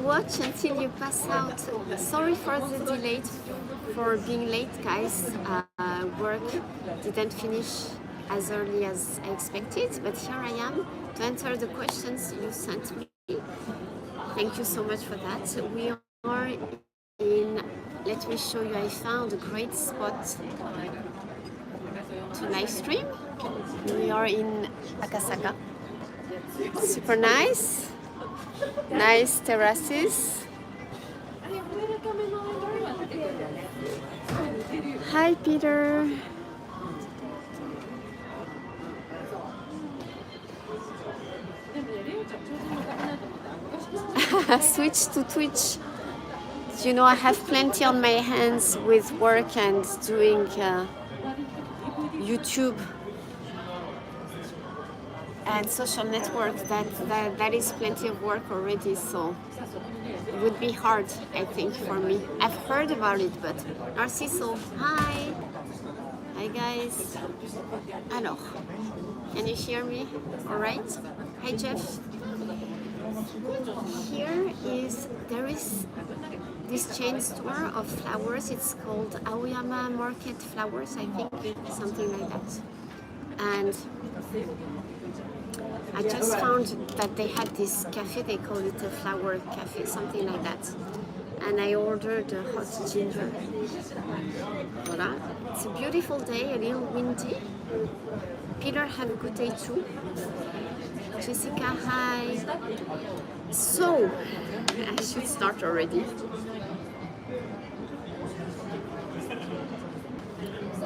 watch until you pass out. Sorry for the delay, for being late, guys. Work didn't finish as early as I expected, but here I am to answer the questions you sent me. Thank you so much for that. We are in, let me show you, I found a great spot to live stream. We are in Akasaka. Super nice. Nice terraces. Hi, Peter. Switch to Twitch. You know, I have plenty on my hands with work and doing YouTube and social network. That is plenty of work already, so it would be hard, I think, for me. I've heard about it, but Narciso, hi. Hi, guys. Alors, can you hear me? All right. Hi, Jeff. There is this chain store of flowers. It's called Aoyama Market Flowers, I think, something like that. And I just found that they had this cafe, they call it a flower cafe, something like that. And I ordered a hot ginger. Voila. It's a beautiful day, a little windy. Peter, have a good day too. Jessica, hi. So, I should start already.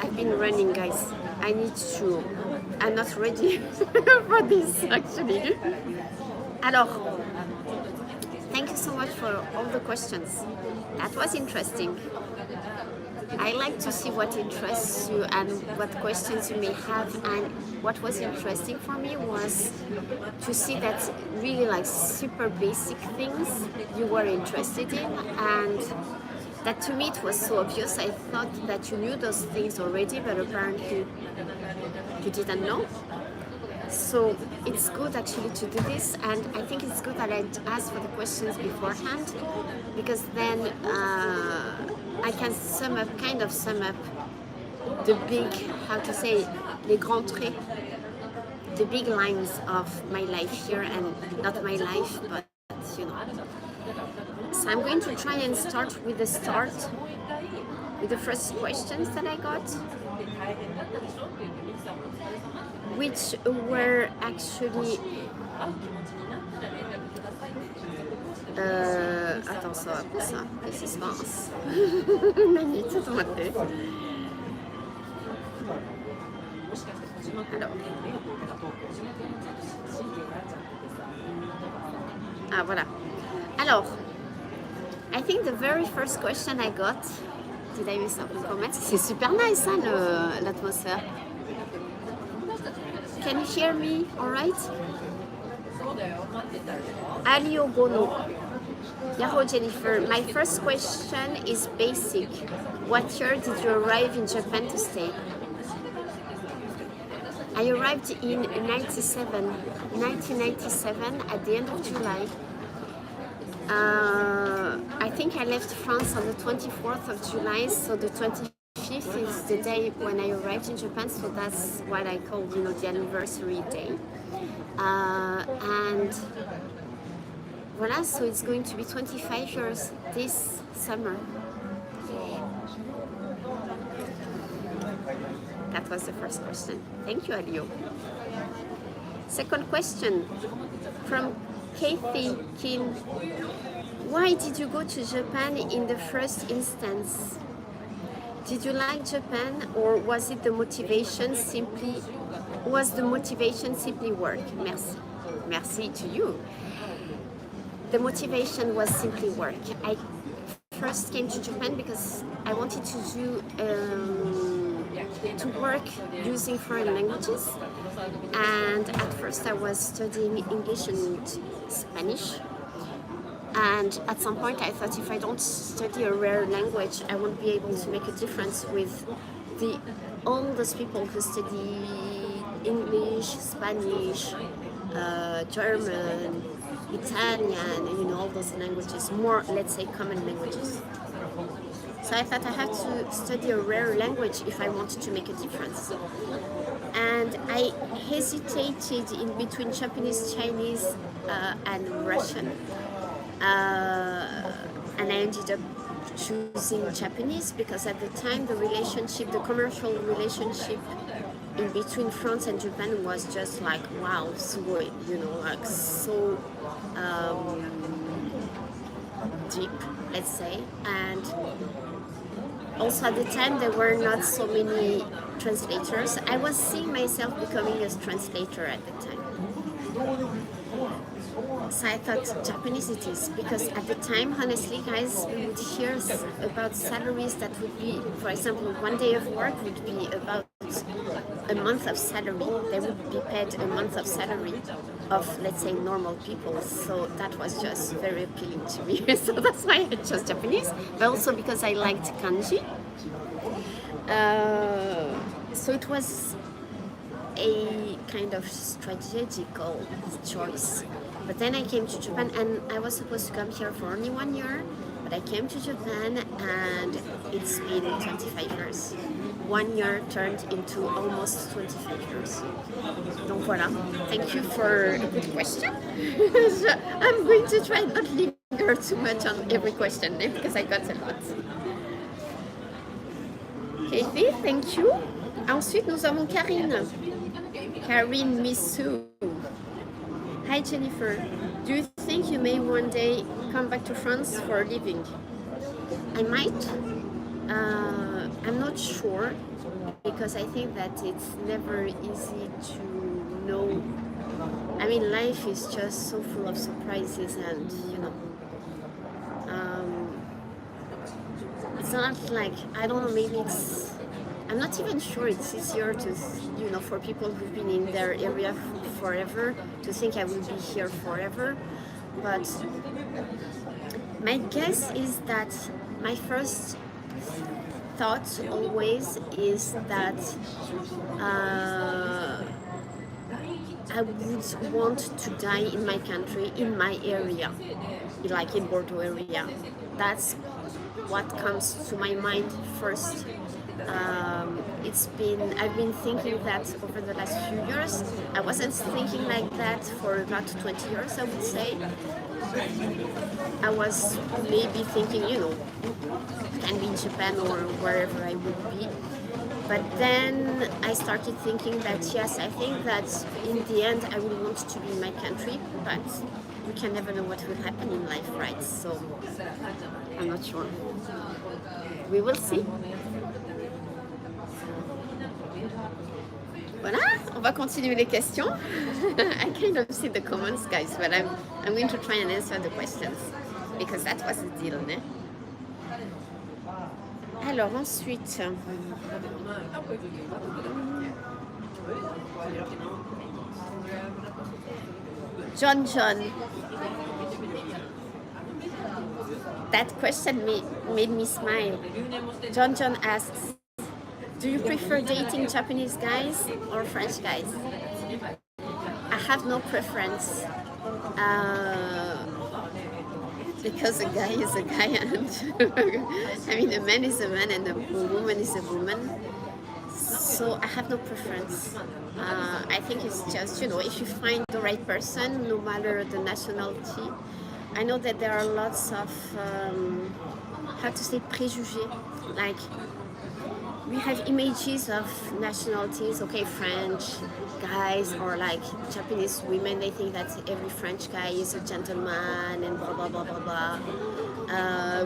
I've been running, guys. I'm not ready for this, actually. Alors, thank you so much for all the questions. That was interesting. I like to see what interests you and what questions you may have, and what was interesting for me was to see that really like super basic things you were interested in, and that to me it was so obvious. I thought that you knew those things already, but apparently you didn't know. So it's good actually to do this, and I think it's good that I asked for the questions beforehand, because then I can kind of sum up the big, how to say, les grands traits, the big lines of my life here, and not my life, but you know. So I'm going to try and start with the first questions that I got, which were actually attends, ça va pour ça, qu'est-ce qui se passe? Nani, tu te montrer. Alors. Ah, voilà. Alors, I think the very first question I got, did I miss some comments? C'est super nice, hein, l'atmosphère. Can you hear me all right? Alio Gono. Yahoo Jennifer, my first question is basic. What year did you arrive in Japan to stay? I arrived in 1997 at the end of July. I think I left France on the 24th of July, so the 25th is the day when I arrived in Japan, so that's what I call, you know, the anniversary day. And voilà, so it's going to be 25 years this summer. That was the first question. Thank you, Alio. Second question from Kathy Kin. Why did you go to Japan in the first instance? Did you like Japan, or was the motivation simply work? Merci. Merci to you. The motivation was simply work. I first came to Japan because I wanted to work using foreign languages, and at first I was studying English and Spanish, and at some point I thought if I don't study a rare language I won't be able to make a difference with all those people who study English, Spanish, German, Italian, all those languages, more, let's say, common languages. So I thought I had to study a rare language if I wanted to make a difference. And I hesitated in between Japanese, Chinese, and Russian. And I ended up choosing Japanese because at the time the commercial relationship in between France and Japan was just like, wow, sugoi, like so deep, let's say. And also at the time there were not so many translators. I was seeing myself becoming a translator at the time. So I thought Japanese it is, because at the time, honestly, guys, we would hear about salaries that would be, for example, one day of work would be about a month of salary. They would be paid a month of salary of, let's say, normal people. So that was just very appealing to me. So that's why I chose Japanese, but also because I liked kanji. So it was a kind of strategical choice. But then I came to Japan, and I was supposed to come here for only 1 year, but I came to Japan and it's been 25 years. 1 year turned into almost 25 years. Donc voilà, thank you for a good question. I'm going to try not linger too much on every question because I got a lot. Kathy, thank you. Ensuite, nous avons Karine. Karine Missou. Hi Jennifer, do you think you may one day come back to France for a living? I might. I'm not sure, because I think that it's never easy to know. I mean, life is just so full of surprises, and it's not like, I don't know, maybe I'm not even sure it's easier to, for people who've been in their area forever, to think I will be here forever. But my guess is that my first thought always is that I would want to die in my country, in my area, like in Bordeaux area. That's what comes to my mind first. I've been thinking that over the last few years. I wasn't thinking like that for about 20 years, I would say. I was maybe thinking, can be in Japan or wherever I would be. But then I started thinking that, yes, I think that in the end I will want to be in my country, but we can never know what will happen in life, right? So I'm not sure. We will see. Voilà, on va continuer les questions. I kind of see the comments, guys, but I'm going to try and answer the questions because that was the deal, né? Alors ensuite, John, that question made me smile. John asks, do you prefer dating Japanese guys or French guys? I have no preference. Because a guy is a guy, and I mean, a man is a man and a woman is a woman. So I have no preference. I think it's just, if you find the right person, no matter the nationality. I know that there are lots of, how to say, préjugés. Like, we have images of nationalities, okay, French guys or like Japanese women, they think that every French guy is a gentleman and blah, blah, blah, blah, blah.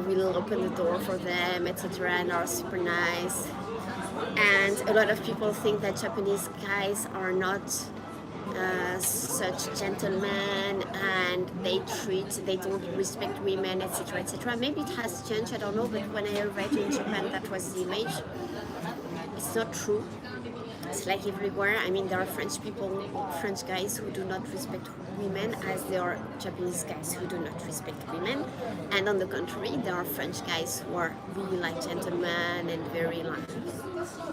We'll open the door for them, etc., and are super nice. And a lot of people think that Japanese guys are not such gentlemen, and they don't respect women, etc., etc. Maybe it has changed, I don't know, but when I arrived in Japan, that was the image. It's not true. It's like everywhere. I mean, there are French guys who do not respect women, as there are Japanese guys who do not respect women. And on the contrary, there are French guys who are really like gentlemen and very like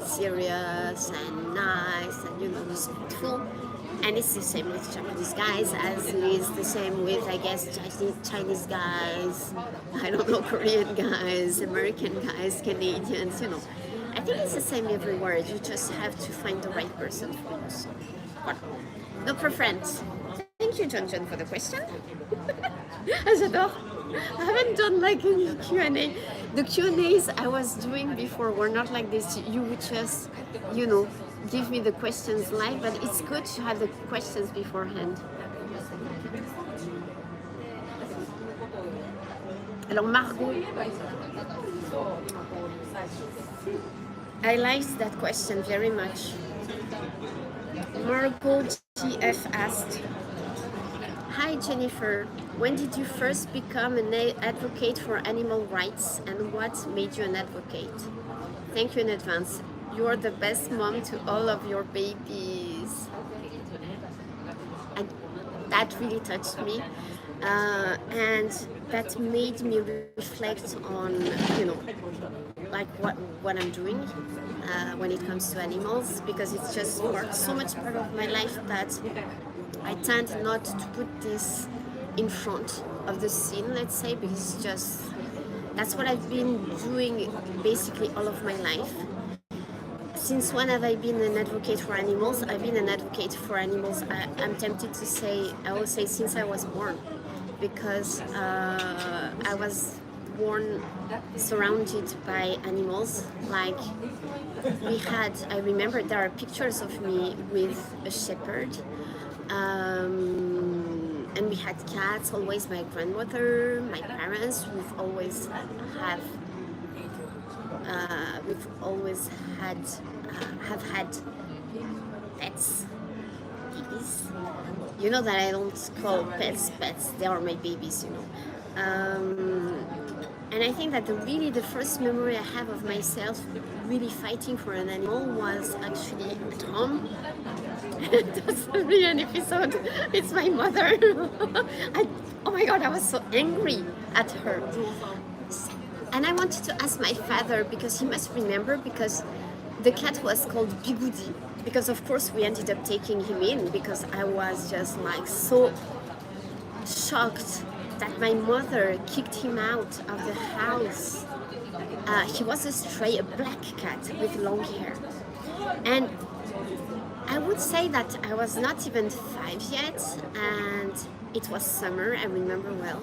serious and nice and respectful. And it's the same with Japanese guys as it is the same with, I guess, Chinese guys, I don't know, Korean guys, American guys, Canadians, you know. I think it's the same everywhere. You just have to find the right person for you. So, voilà. No preference. Thank you, John, for the question. J'adore. I haven't done like any Q&A. The Q&As I was doing before were not like this. You would just, you know, give me the questions live, but it's good to have the questions beforehand. Alors Margot, I liked that question very much. Margot GF asked, hi Jennifer, when did you first become an advocate for animal rights and what made you an advocate? Thank you in advance. You are the best mom to all of your babies. And that really touched me. And that made me reflect on, you know, like what I'm doing when it comes to animals, because it's just so much part of my life that I tend not to put this in front of the scene, let's say, because it's just, that's what I've been doing basically all of my life. Since when have I been an advocate for animals? I've been an advocate for animals, I'm tempted to say, I will say since I was born, because I was born surrounded by animals. Like I remember there are pictures of me with a shepherd, and we had cats, always my grandmother, my parents, we've always had pets, babies. You know that I don't call pets, they are my babies, you know. And I think that the first memory I have of myself really fighting for an animal was actually at home. That's really an episode. It's my mother. Oh my god, I was so angry at her. And I wanted to ask my father, because he must remember, because the cat was called Bigoudi. Because of course we ended up taking him in, because I was just like so shocked that my mother kicked him out of the house. He was a stray, a black cat with long hair. And I would say that I was not even 5 yet, and it was summer, I remember well.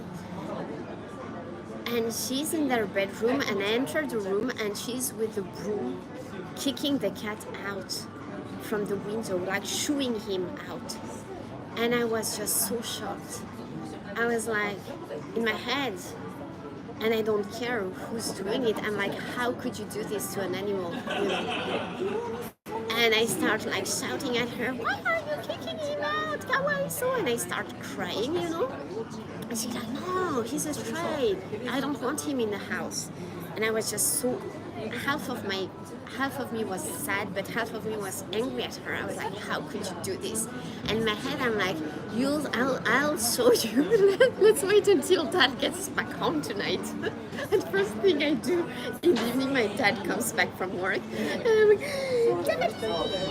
And she's in their bedroom, and I entered the room, and she's with the broom kicking the cat out from the window, like shooing him out. And I was just so shocked. I was like, in my head, and I don't care who's doing it, I'm like, how could you do this to an animal? You know? And I start like shouting at her, why are you kicking him out? Kawaii-so? And I start crying, you know? And she's like, no, he's a stray. I don't want him in the house. And I was just so, half of me was sad, but half of me was angry at her. I was like, how could you do this? And in my head, I'm like, I'll show you. Let's wait until Dad gets back home tonight. And first thing I do in the evening, my dad comes back from work, and I'm like,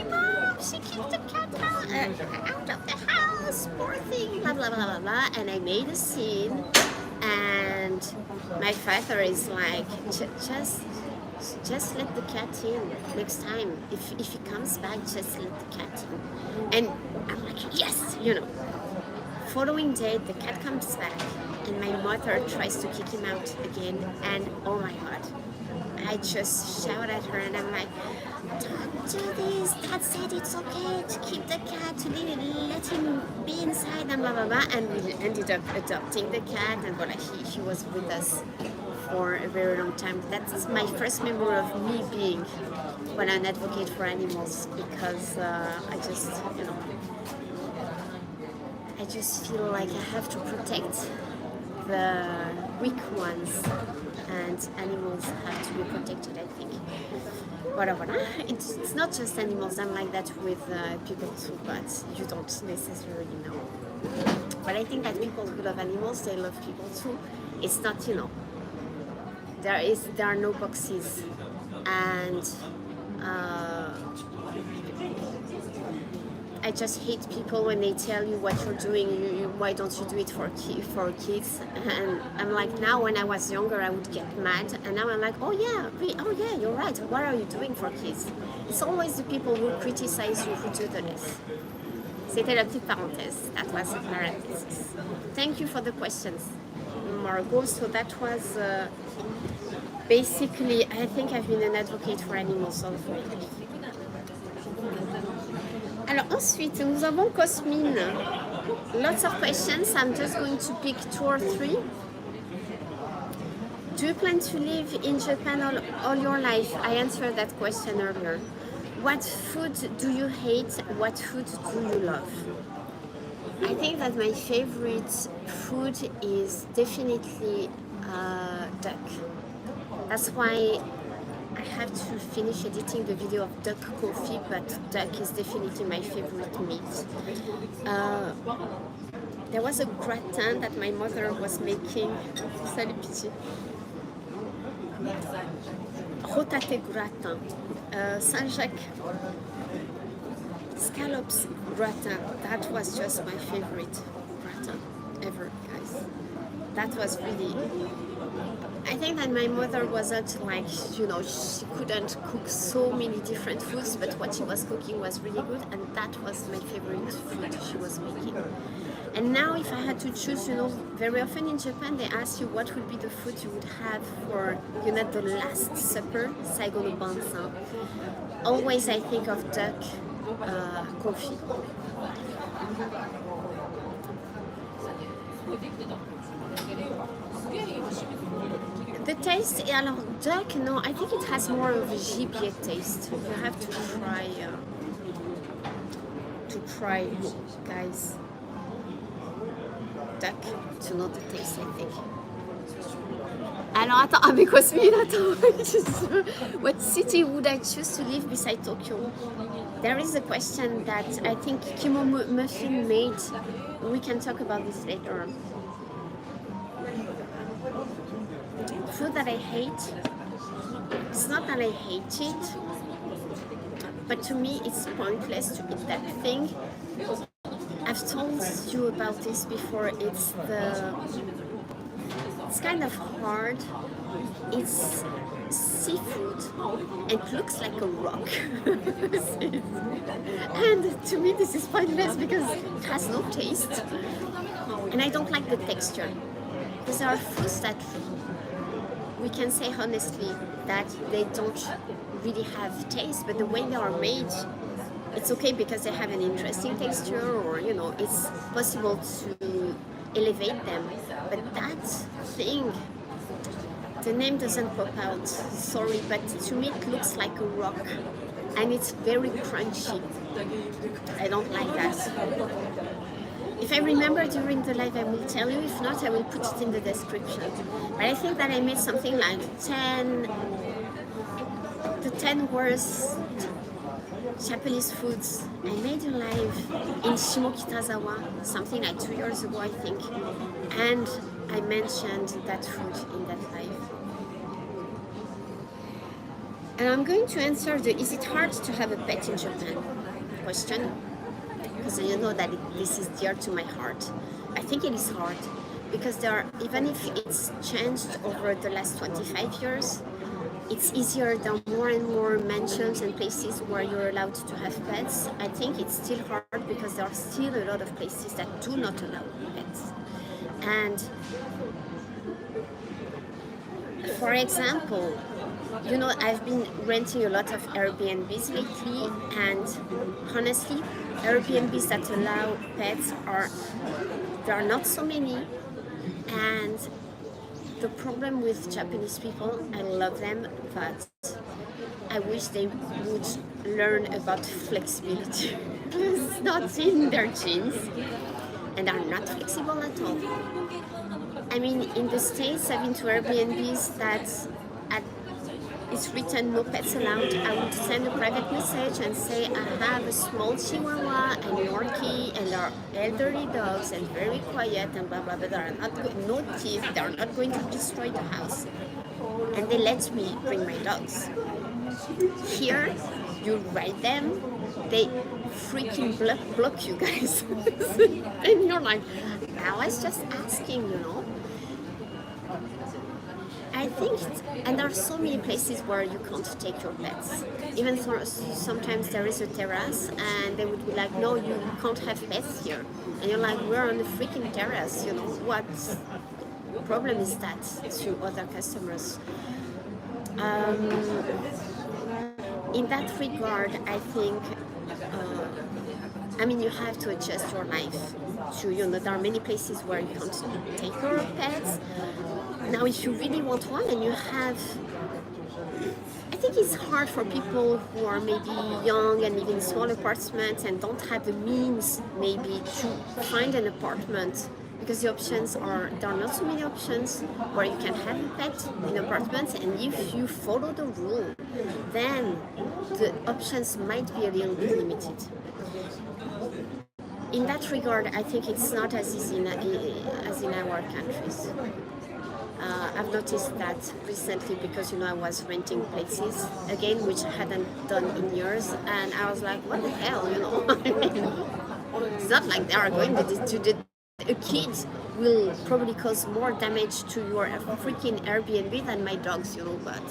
Mom, she kicked the cat out of the house, poor thing, blah blah blah blah blah. And I made a scene, and my father is like, just let the cat in next time. If he comes back, just let the cat in. And I'm like, yes, you know. Following day, the cat comes back, and my mother tries to kick him out again. And oh my god, I just shout at her, and I'm like, don't do this. Dad said it's okay to keep the cat, to let him be inside, and blah blah blah. And we ended up adopting the cat, and well, he was with us for a very long time. That's my first memory of me being an advocate for animals, because I just, you know, I just feel like I have to protect the weak ones, and animals have to be protected, I think. Whatever. It's not just animals, I'm like that with people too, but you don't necessarily know. But I think that people who love animals, they love people too. It's not, you know, there are no boxes, and I just hate people when they tell you what you're doing, why don't you do it for kids? And I'm like, now when I was younger, I would get mad. And now I'm like, oh yeah, you're right. What are you doing for kids? It's always the people who criticize you who do the less. C'était la petite parenthèse. That was a parenthesis. Thank you for the questions, Margot. So that was basically, I think I've been an advocate for animals all of my life. Alors ensuite, nous avons Cosmine. Lots of questions. I'm just going to pick 2 or 3. Do you plan to live in Japan all your life? I answered that question earlier. What food do you hate? What food do you love? I think that my favorite food is definitely duck. That's why I have to finish editing the video of duck coffee, but duck is definitely my favorite meat. There was a gratin that my mother was making. Salut Piti. Rotate gratin. Saint-Jacques. Scallops gratin. That was just my favorite gratin ever, guys. That was really... I think that my mother wasn't like, she couldn't cook so many different foods, but what she was cooking was really good, and that was my favorite food she was making. And now if I had to choose, very often in Japan they ask you what would be the food you would have for, the last supper, Saigo no Bansan. Always I think of duck confit. The taste, alors duck, no, I think it has more of a gibier taste. You have to try, guys, duck to know the taste, I think. Alors attends, avec Cosmine, attends. What city would I choose to live beside Tokyo? There is a question that I think Kimo Muffin made. We can talk about this later. Food that I hate, it's not that I hate it, but to me it's pointless to eat that thing. I've told you about this before. It's kind of hard. It's seafood. It looks like a rock. And to me this is pointless because it has no taste. And I don't like the texture. Because there are foods that we can say honestly that they don't really have taste, but the way they are made, it's okay because they have an interesting texture, or it's possible to elevate them. But that thing, the name doesn't pop out, sorry, but to me it looks like a rock and it's very crunchy. I don't like that. If I remember during the live, I will tell you. If not, I will put it in the description. But I think that I made something like the 10 worst Japanese foods. I made a live in Shimokitazawa, something like 2 years ago, I think. And I mentioned that food in that live. And I'm going to answer the is it hard to have a pet in Japan question. Because you know that this is dear to my heart. I think it is hard because even if it's changed over the last 25 years, it's easier. There are more and more mansions and places where you're allowed to have pets. I think it's still hard because there are still a lot of places that do not allow pets. And for example, I've been renting a lot of Airbnbs lately, and honestly, Airbnbs that allow pets there are not so many. And the problem with Japanese people, I love them, but I wish they would learn about flexibility. It's not in their genes, and are not flexible at all. I mean, in the States, I've been to Airbnbs that it's written no pets allowed. I would send a private message and say I have a small Chihuahua and Yorkie and are elderly dogs and very quiet and blah blah blah. They are not no teeth. They are not going to destroy the house. And they let me bring my dogs. Here, you write them they freaking block you guys. And you're like, I was just asking, you know. I think, and there are so many places where you can't take your pets. Even sometimes there is a terrace, and they would be like, "No, you can't have pets here." And you're like, "We're on the freaking terrace, you know. What problem is that to other customers?" In that regard, I think, you have to adjust your life to, there are many places where you can't take your pets. Now, if you really want one and you have, I think it's hard for people who are maybe young and live in small apartments and don't have the means maybe to find an apartment, because the options are, there are not so many options where you can have a pet in apartments, and if you follow the rule, then the options might be a little bit limited. In that regard, I think it's not as easy as in our countries. I've noticed that recently because, I was renting places again, which I hadn't done in years, and I was like, what the hell, It's not like they are going to a kid will probably cause more damage to your freaking Airbnb than my dogs, but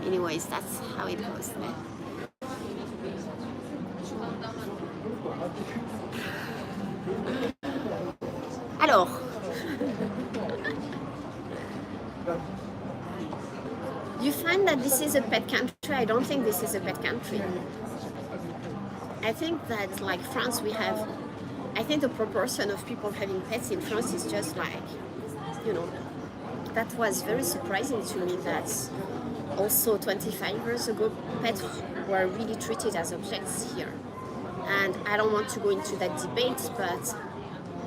anyways, that's how it goes. Alors, you find that this is a pet country? I don't think this is a pet country. I think that, like France, I think the proportion of people having pets in France is just like, that was very surprising to me that also 25 years ago, pets were really treated as objects here. And I don't want to go into that debate, but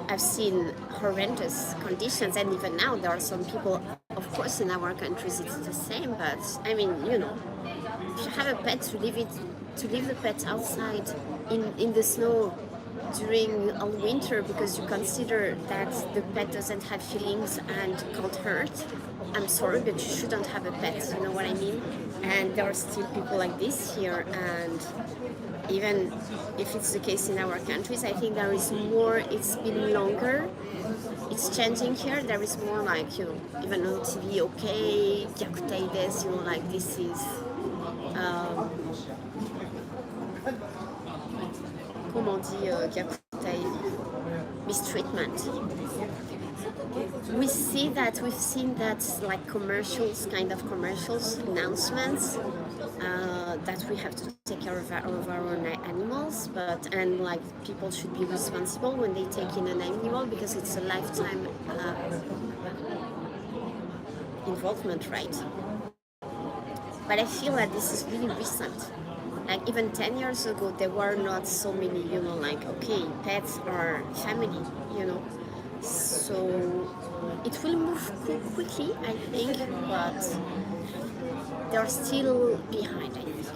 I've seen horrendous conditions, and even now there are some people, of course in our countries it's the same, but if you have a pet, to leave the pet outside in the snow during all winter because you consider that the pet doesn't have feelings and can't hurt, I'm sorry, but you shouldn't have a pet, you know what I mean? And there are still people like this here, and even if it's the case in our countries, I think there is more, it's been longer, it's changing here, there is more like, even on TV, okay, Gyakutaides, like this is, comment on dit Gyakutai, mistreatment. We've seen that like commercials, announcements, that we have to take care of our own animals, and like people should be responsible when they take in an animal because it's a lifetime involvement, right? But I feel that this is really recent. Like even 10 years ago, there were not so many, okay, pets are family, So it will move quickly, I think, but they're still behind, I think.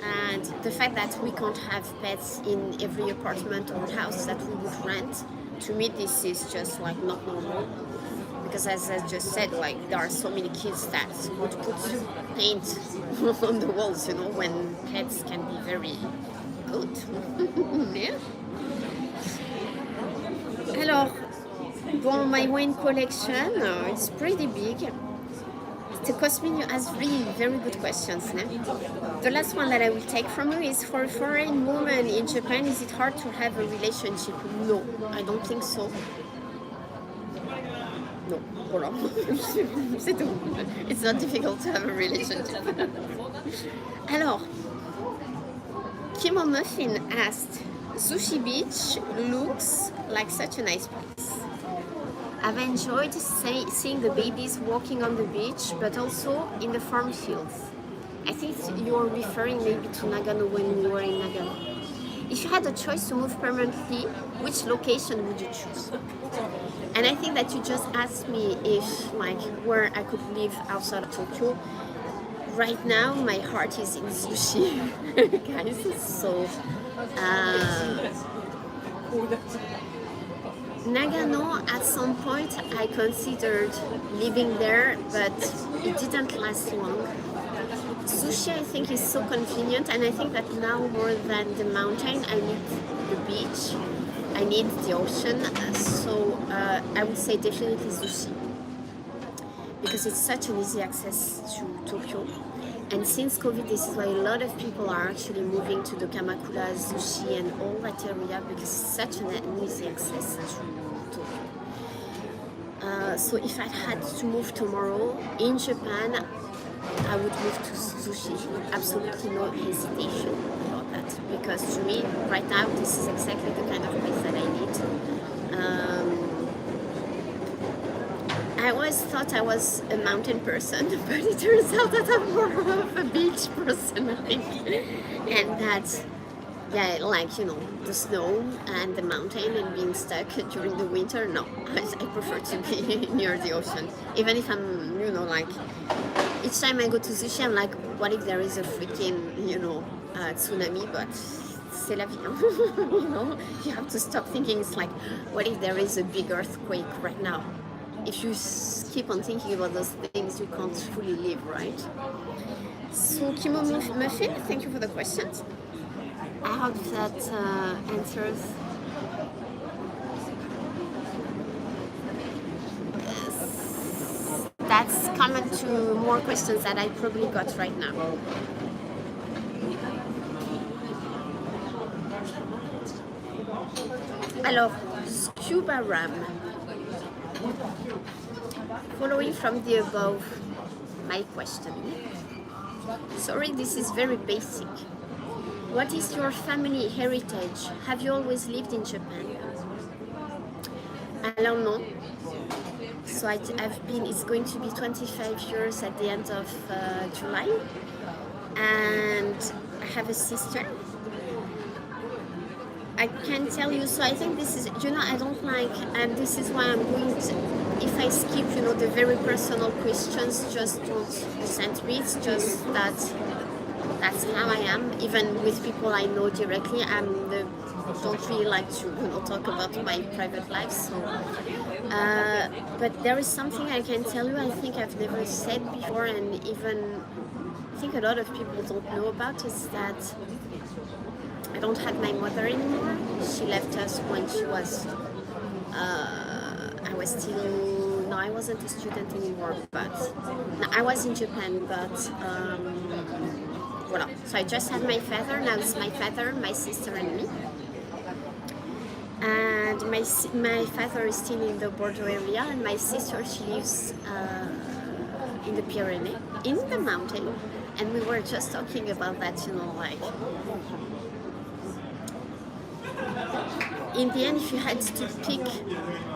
And the fact that we can't have pets in every apartment or house that we would rent, to me this is just like not normal. Because as I just said, like there are so many kids that would put paint on the walls, when pets can be very good. Yeah. Alors, bon, my wine collection, it's pretty big. Cosmin, you asked really very good questions. Ne? The last one that I will take from you is, for a foreign woman in Japan, is it hard to have a relationship? No, I don't think so. No, voilà. C'est tout. It's not difficult to have a relationship. Alors, Kimo Muffin asked, Sushi Beach looks like such a nice place. I've enjoyed seeing the babies walking on the beach, but also in the farm fields. I think you're referring maybe to Nagano when we were in Nagano. If you had a choice to move permanently, which location would you choose? And I think that you just asked me if, where I could live outside of Tokyo. Right now, my heart is in sushi, guys. So, Nagano, at some point, I considered living there, but it didn't last long. Sushi, I think, is so convenient, and I think that now more than the mountain, I need the beach, I need the ocean. So I would say definitely sushi, because it's such an easy access to Tokyo. And since COVID, this is why a lot of people are actually moving to the Kamakura, Sushi, and all that area, because it's such an easy access to Tokyo. So if I had to move tomorrow in Japan, I would move to sushi. Absolutely no hesitation about that. Because to me, right now, this is exactly the kind of place that I need. I always thought I was a mountain person, but it turns out that I'm more of a beach person, I think. And that, yeah, like, you know, the snow and the mountain and being stuck during the winter, no. I prefer to be near the ocean. Even if I'm, you know, like, each time I go to sushi, I'm like, what if there is a freaking, you know, tsunami? But c'est la vie, you know? You have to stop thinking. It's like, what if there is a big earthquake right now? If you keep on thinking about those things, you can't fully live, right? So, Kimo Muffin, thank you for the questions. I hope that answers. That's common to more questions that I probably got right now. Alors, Scuba Ram. Following from the above, my question. Sorry, this is very basic. What is your family heritage? Have you always lived in Japan? Alors non. So I've been, it's going to be 25 years at the end of July. And I have a sister. I can tell you, so I think this is, you know, I don't like, and this is why I'm going to, if I skip, you know, the very personal questions, just don't send me. It's just that that's how I am. Even with people I know directly, don't really like to, you know, talk about my private life. So, but there is something I can tell you. I think I've never said before, and even I think a lot of people don't know about, is that I don't have my mother anymore. She left us when she was, I was still, no, I wasn't a student anymore, but no, I was in Japan, but voilà. So I just had my father. Now it's my father, my sister, and me. And my father is still in the Bordeaux area, and my sister, she lives in the Pyrenees, in the mountain. And we were just talking about that, you know, like, in the end, if you had to pick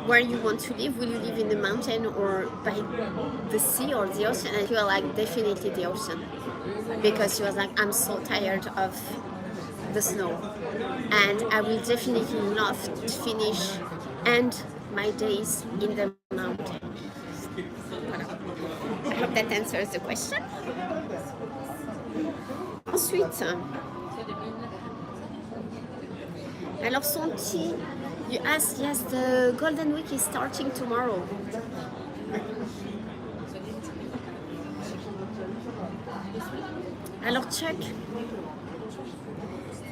where you want to live, will you live in the mountain or by the sea or the ocean? And she was like, definitely the ocean. Because she was like, I'm so tired of the snow. And I will definitely not finish end my days in the mountain. I hope that answers the question. Ensuite, alors Santi, you asked, yes, the Golden Week is starting tomorrow. Alors Chuck,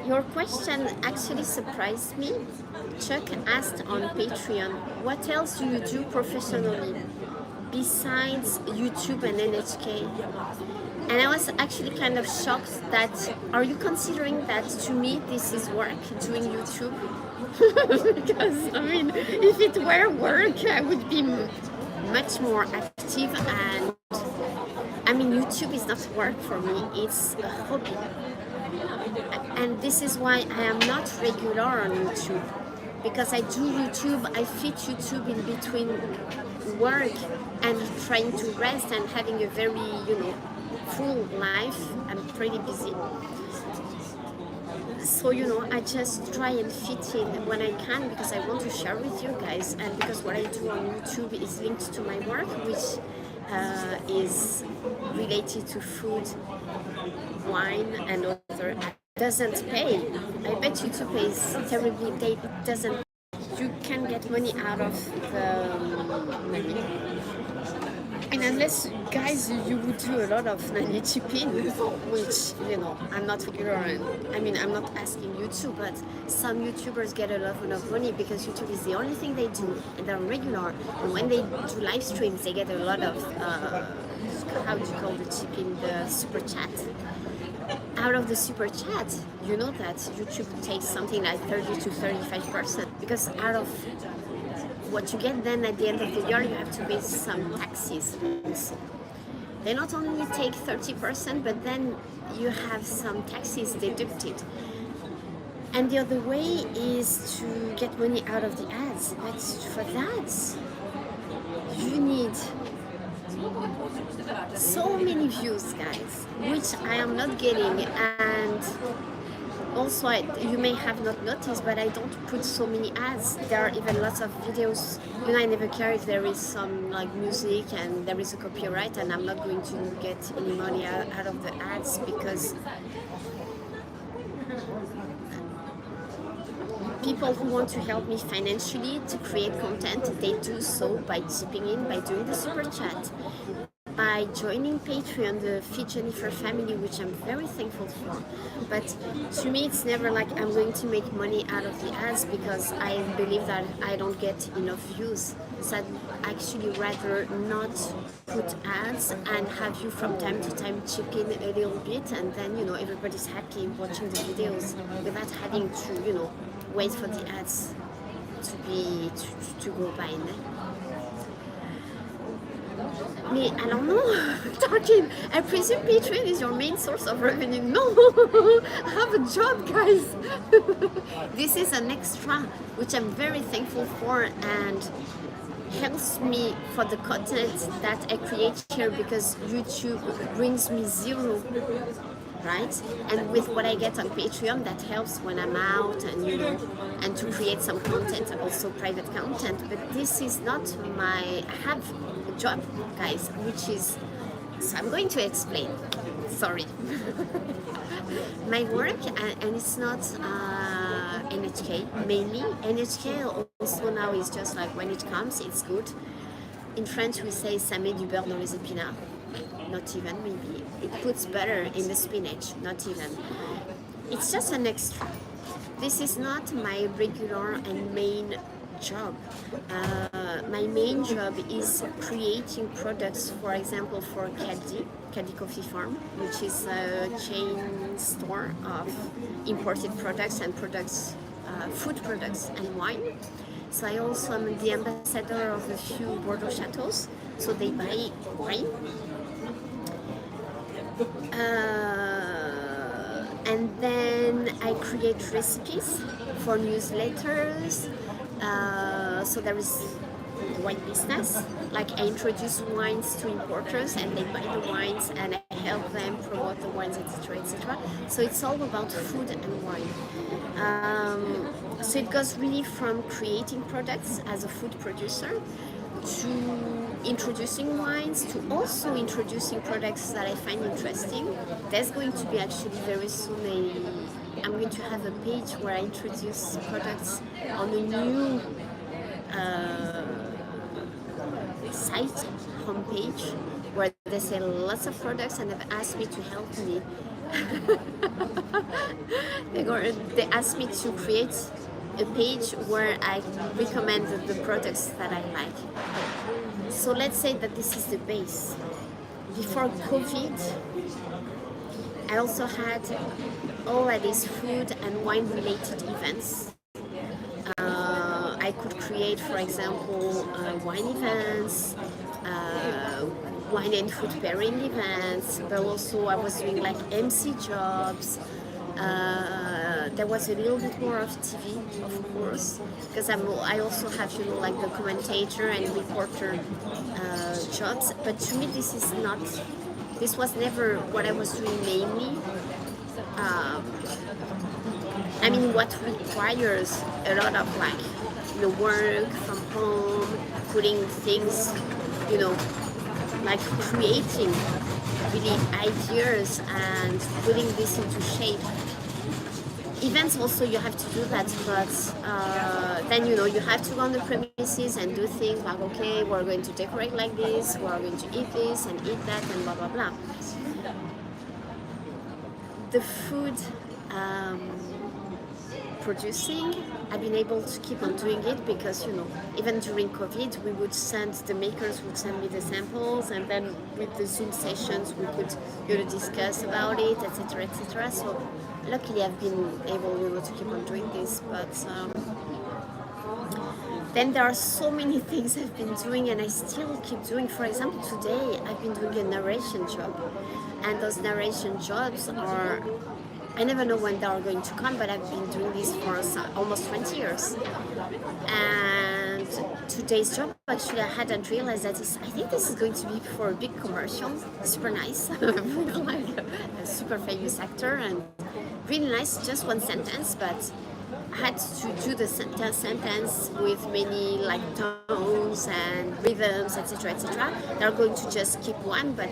your question actually surprised me. Chuck asked on Patreon, what else do you do professionally besides YouTube and NHK? And I was actually kind of shocked that, are you considering that to me this is work, doing YouTube? Because, I mean, if it were work, I would be much more active, and I mean, YouTube is not work for me, it's a hobby. And this is why I am not regular on YouTube, because I do YouTube, I fit YouTube in between work and trying to rest and having a very, you know, full life. I'm pretty busy. So, you know, I just try and fit in when I can, because I want to share with you guys, and because what I do on YouTube is linked to my work, which is related to food, wine, and other. Doesn't pay. I bet YouTube pays terribly. It doesn't. You can get money out of the money. And unless, guys, you would do a lot of nanny chipping, which, I'm not ignorant. I mean, I'm not asking you to, but some YouTubers get a lot of money because YouTube is the only thing they do, and they're regular. And when they do live streams, they get a lot of, how do you call the chipping, the super chat. Out of the super chat, you know that YouTube takes something like 30 to 35%, because out of what you get then at the end of the year, you have to pay some taxes. So they not only take 30%, but then you have some taxes deducted. And the other way is to get money out of the ads. But for that, you need so many views, guys, which I am not getting. And also, you may have not noticed, but I don't put so many ads. There are even lots of videos. I never care if there is some like music and there is a copyright, and I'm not going to get any money out of the ads, because people who want to help me financially to create content, they do so by chipping in, by doing the super chat, by joining Patreon, the Feed Jennifer family, which I'm very thankful for. But to me, it's never like I'm going to make money out of the ads, because I believe that I don't get enough views. So I'd actually rather not put ads and have you from time to time chip in a little bit, and then everybody's happy watching the videos without having to wait for the ads to go by. Me, I don't know. Talking, I presume Patreon is your main source of revenue. No, I have a job, guys. This is an extra, which I'm very thankful for, and helps me for the content that I create here, because YouTube brings me zero, right? And with what I get on Patreon, that helps when I'm out and and to create some content, also private content. But this is not I have a job, guys, which is, so I'm going to explain. Sorry. My work, and it's not NHK mainly. NHK also now is just like when it comes, it's good. In French, we say ça met du beurre dans les épinards. Not even, maybe. It puts butter in the spinach, not even. It's just an extra. This is not my regular and main job. My main job is creating products, for example, for Caddy Coffee Farm, which is a chain store of imported products and products, food products and wine. So I also am the ambassador of a few Bordeaux chateaus, so they buy wine. And then I create recipes for newsletters. So there is wine business. Like I introduce wines to importers, and they buy the wines, and I help them promote the wines, etc., etc. So it's all about food and wine. So it goes really from creating products as a food producer to introducing wines, to also introducing products that I find interesting. There's going to be actually very soon I'm going to have a page where I introduce products on a new site homepage where they sell lots of products, and they've asked me to help me. They asked me to create a page where I recommend the products that I like. So let's say that this is the base. Before COVID, I also had all of these food and wine related events. I could create, for example, wine events, wine and food pairing events, but also I was doing like MC jobs. There was a little bit more of TV, of course, because I also have like the commentator and reporter jobs. But to me, this was never what I was doing mainly. What requires a lot of work from home, putting things, like creating really ideas and putting this into shape. Events also you have to do that, but then you have to go on the premises and do things like, okay, we're going to decorate like this, we're going to eat this and eat that and blah blah blah. The food producing, I've been able to keep on doing it because even during COVID we would send, the makers would send me the samples, and then with the Zoom sessions we could discuss about it, etc etc. So luckily I've been able to keep on doing this, but then there are so many things I've been doing and I still keep doing. For example, today I've been doing a narration job, and those narration jobs are, I never know when they are going to come, but I've been doing this for almost 20 years. And today's job, actually, I hadn't realized that I think this is going to be for a big commercial, super nice, like a super famous actor, and really nice, just one sentence, but I had to do the sentence with many like tones and rhythms, etc., etc. They're going to just keep one, but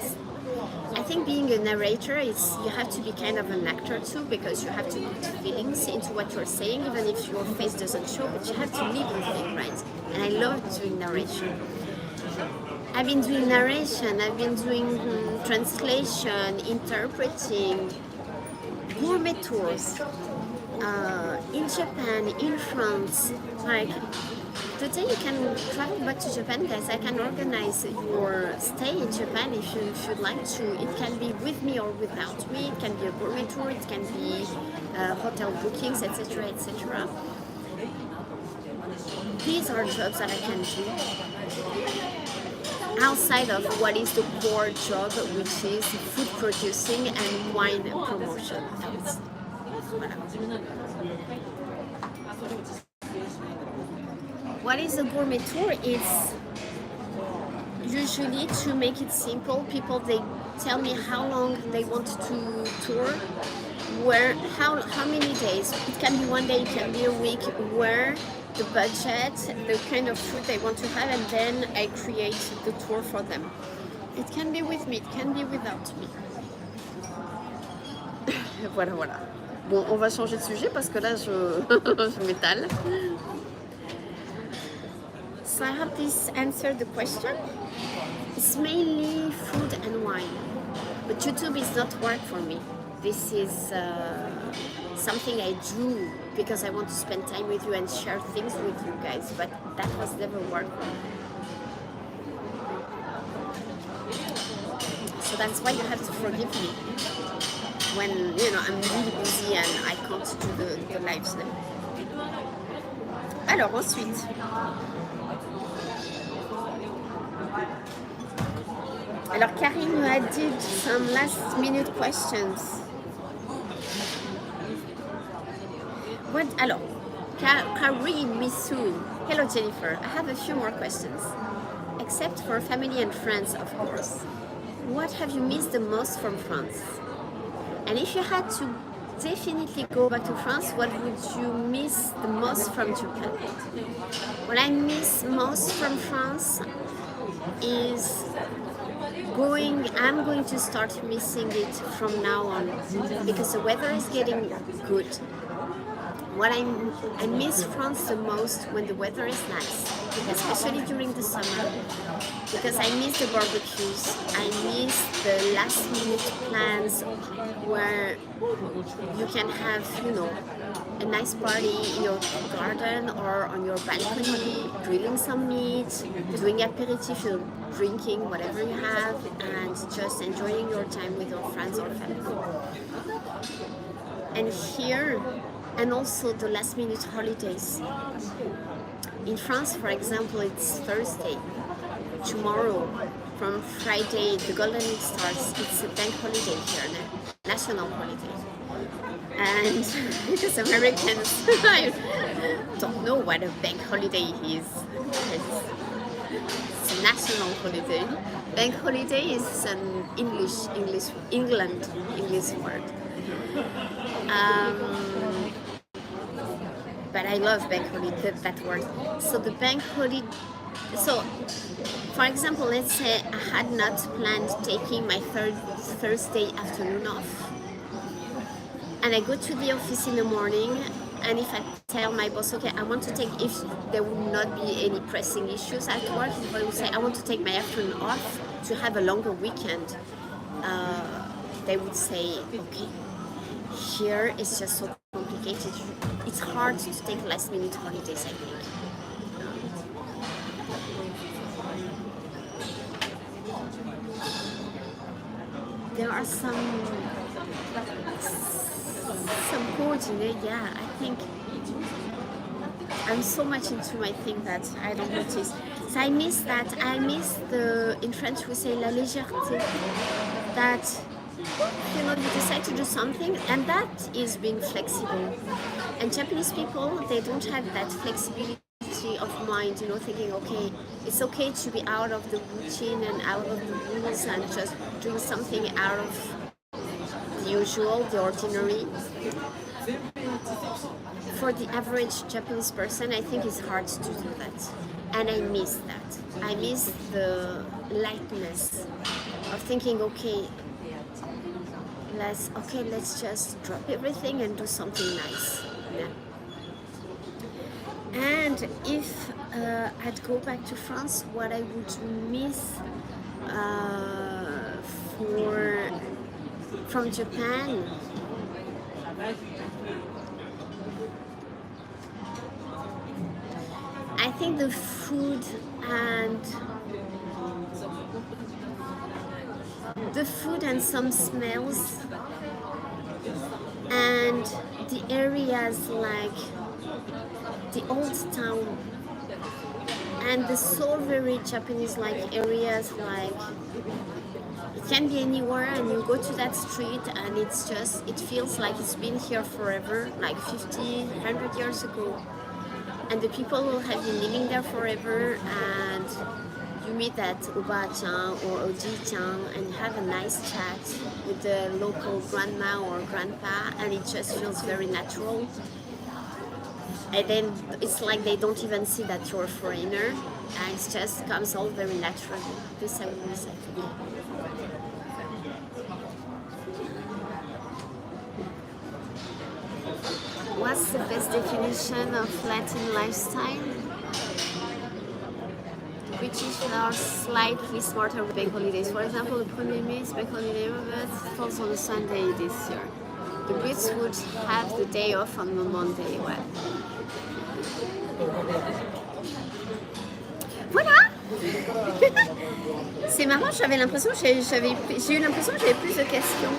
I think being a narrator is, you have to be kind of an actor too, because you have to put feelings into what you're saying, even if your face doesn't show, but you have to live the thing, right? And I love doing narration. I've been doing narration, I've been doing translation, interpreting, gourmet tours. In Japan, in France, like the day you can travel back to Japan, guys, I can organize your stay in Japan if you'd like to. It can be with me or without me. It can be a gourmet tour. It can be hotel bookings, etc., etc. These are jobs that I can do outside of what is the core job, which is food producing and wine promotion. What is a gourmet tour? It's usually, to make it simple, people, they tell me how long they want to tour, where, how many days. It can be one day, it can be a week, where, the budget, the kind of food they want to have, and then I create the tour for them. It can be with me, it can be without me. Voilà. Bon, on va changer de sujet parce que là, je m'étale. So I hope this answered the question. It's mainly food and wine. But YouTube is not work for me. This is something I do because I want to spend time with you and share things with you guys. But that was never work for me. So that's why you have to forgive me when I'm really busy and I can't do the lives now. Alors ensuite, alors Karine did some last minute questions. What? Alors, Karine Missou. Hello Jennifer. I have a few more questions. Except for family and friends, of course. What have you missed the most from France? And if you had to definitely go back to France, what would you miss the most from Japan? What I miss most from France is I'm going to start missing it from now on, because the weather is getting good. What I miss France the most when the weather is nice, especially during the summer, because I miss the barbecues, I miss the last minute plans where you can have, a nice party in your garden or on your balcony, grilling some meat, doing aperitif, drinking whatever you have, and just enjoying your time with your friends or family. And here, and also the last minute holidays. In France, for example, it's Thursday. Tomorrow, from Friday, the Golden Week starts. It's a bank holiday here, national holiday. And because Americans don't know what a bank holiday is. It's a national holiday. Bank holiday is an England English word. But I love bank holiday, that word. So the bank holiday, so for example, let's say I had not planned taking my Thursday afternoon off, and I go to the office in the morning, and if I tell my boss, okay, I want to take, if there would not be any pressing issues at work, if I would say I want to take my afternoon off to have a longer weekend, they would say, okay. Here it's just so complicated. It's hard to take last minute holidays, I think. There are some codes in it, yeah. I think I'm so much into my thing that I don't notice. So I miss that. I miss in French we say la légèreté. That, you know, you decide to do something, and that is being flexible. And Japanese people, they don't have that flexibility of mind, you know, thinking, okay, it's okay to be out of the routine and out of the rules and just doing something out of the usual, the ordinary. For the average Japanese person, I think it's hard to do that. And I miss that. I miss the lightness of thinking, okay, let's just drop everything and do something nice. Yeah. And if I'd go back to France, what I would miss from Japan, I think the food and some smells, and the areas like the old town and the so very Japanese like areas, like it can be anywhere and you go to that street and it feels like it's been here forever, like 50, 100 years ago, and the people will have been living there forever, and you meet that oba-chan or oji-chan and have a nice chat with the local grandma or grandpa, and it just feels very natural. And then it's like they don't even see that you're a foreigner, and it just comes all very naturally. This I would miss, I think. What's the best definition of Latin lifestyle? British are slightly smarter with bank holidays. For example, the 1er May is bank holiday, but falls on a Sunday this year. The Brits would have the day off on the Monday. Well, voilà. C'est marrant, j'ai eu l'impression que j'avais plus de questions.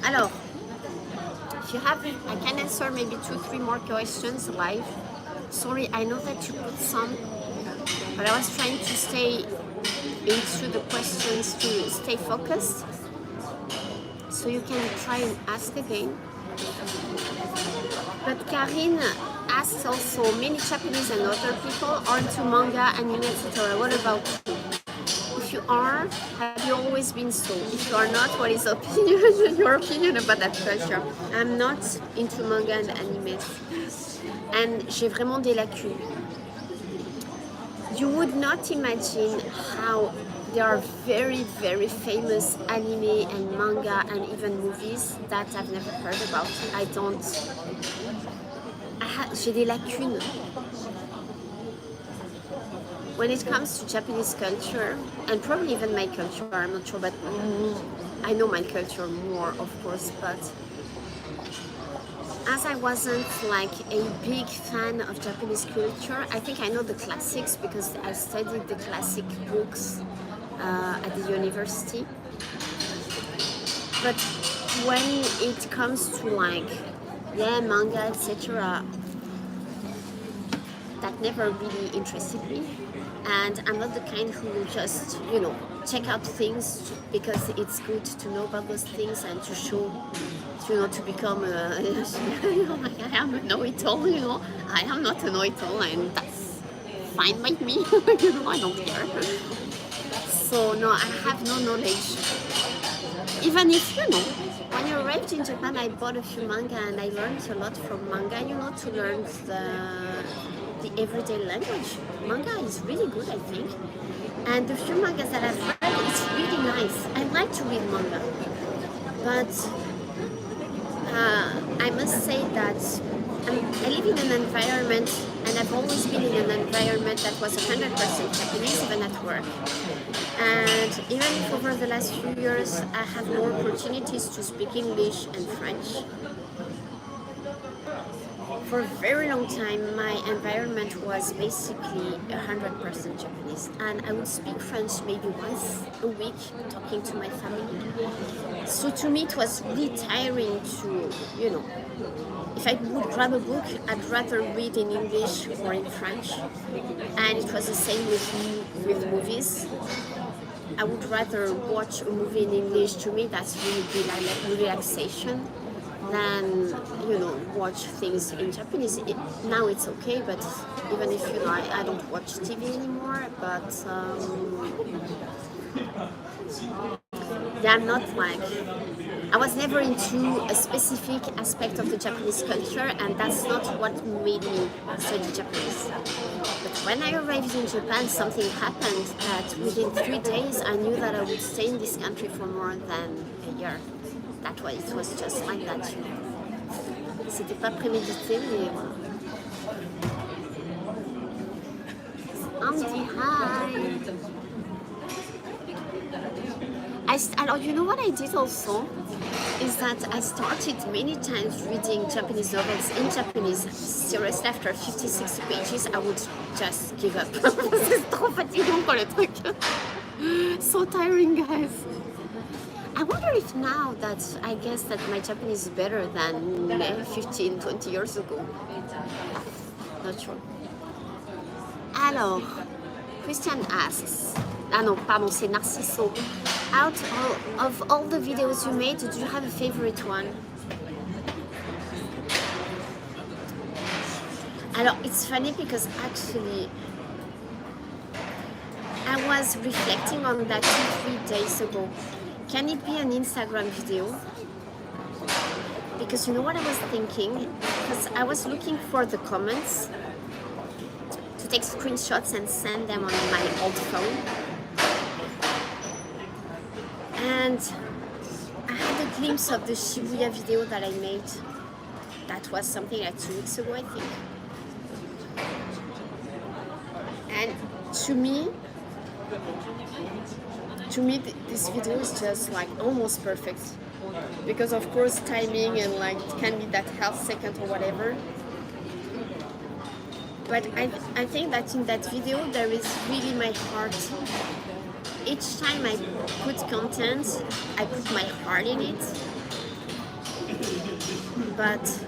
Alors, if you have, I can answer maybe 2-3 more questions live. Sorry, I know that you put some, but I was trying to stay into the questions to stay focused. So you can try and ask again. But Karine asks also, many Japanese and other people are into manga, anime, etc. What about you? If you are, have you always been so? If you are not, what is your opinion about that culture? I'm not into manga and anime, and j'ai vraiment des lacunes. You would not imagine how there are very, very famous anime and manga and even movies that I've never heard about. J'ai des lacunes. When it comes to Japanese culture, and probably even my culture, I'm not sure, but I know my culture more, of course, but as I wasn't like a big fan of Japanese culture, I think I know the classics because I studied the classic books at the university. But when it comes to like, manga, etc., that never really interested me. And I'm not the kind who will just, check out things because it's good to know about those things and to show, to become like I am a know-it-all, I am not a know-it-all, and that's fine by me, I don't care. So no, I have no knowledge. Even if, when I arrived in Japan, I bought a few manga and I learned a lot from manga, to learn the everyday language. Manga is really good, I think. And the few mangas that I've read, it's really nice. I like to read manga. But I must say that I live in an environment, and I've always been in an environment that was 100% Japanese, even at work. And even if over the last few years I have more opportunities to speak English and French, for a very long time my environment was basically 100% Japanese, and I would speak French maybe once a week talking to my family. So to me it was really tiring to, if I would grab a book, I'd rather read in English or in French. And it was the same with movies. I would rather watch a movie in English. To me, that's really like relaxation than, watch things in Japanese. Now it's okay, but even if, I don't watch TV anymore, but I'm not like, I was never into a specific aspect of the Japanese culture, and that's not what made me study Japanese. But when I arrived in Japan, something happened that within 3 days I knew that I would stay in this country for more than a year. It was just like that, C'était pas prémédité, mais voilà. Andy, hi! What I did also is that I started many times reading Japanese novels in Japanese. Seriously, after 50-60 pages, I would just give up. C'est trop fatigant pour le truc. So tiring, guys. I wonder if now that I guess that my Japanese is better than 15-20 years ago. Not sure. Alors, Christian asks, c'est Narciso. Out of all the videos you made, do you have a favorite one? Alors, it's funny because actually I was reflecting on that 2-3 days ago. Can it be an Instagram video? Because you know what I was thinking? Because I was looking for the comments to take screenshots and send them on my old phone. And I had a glimpse of the Shibuya video that I made. That was something like 2 weeks ago, I think. And to me, this video is just like almost perfect. Because of course timing and like it can be that half second or whatever. But I think that in that video there is really my heart. Each time I put content, I put my heart in it. But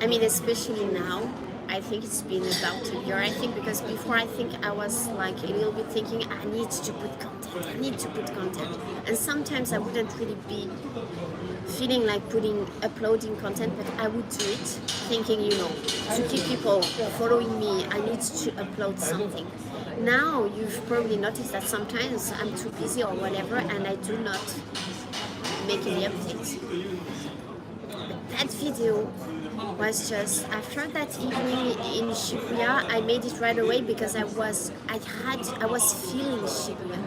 I mean, especially now, I think it's been about a year. I think because before I think I was like a little bit thinking I need to put content. And sometimes I wouldn't really be feeling like uploading content, but I would do it thinking, to keep people following me, I need to upload something. Now you've probably noticed that sometimes I'm too busy or whatever and I do not make any updates. But that video was just after that evening in Shibuya, I made it right away because I was feeling Shibuya.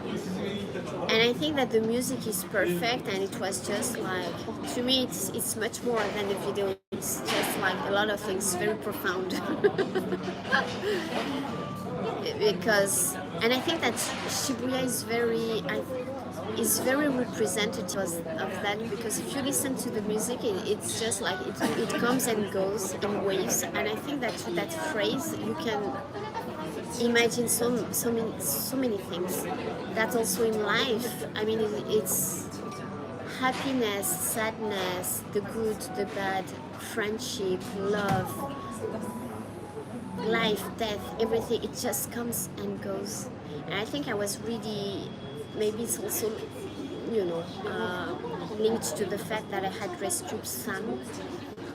And I think that the music is perfect, and it was just like, to me it's much more than a video, it's just like a lot of things very profound. Because, and I think that Shibuya is very representative of that, because if you listen to the music, it's just like it comes and goes in waves, and I think that that phrase you can imagine so many things. That also in life, I mean, it's happiness, sadness, the good, the bad, friendship, love, life, death, everything. It just comes and goes. And I think I was really, maybe it's also, linked to the fact that I had rescued Sam,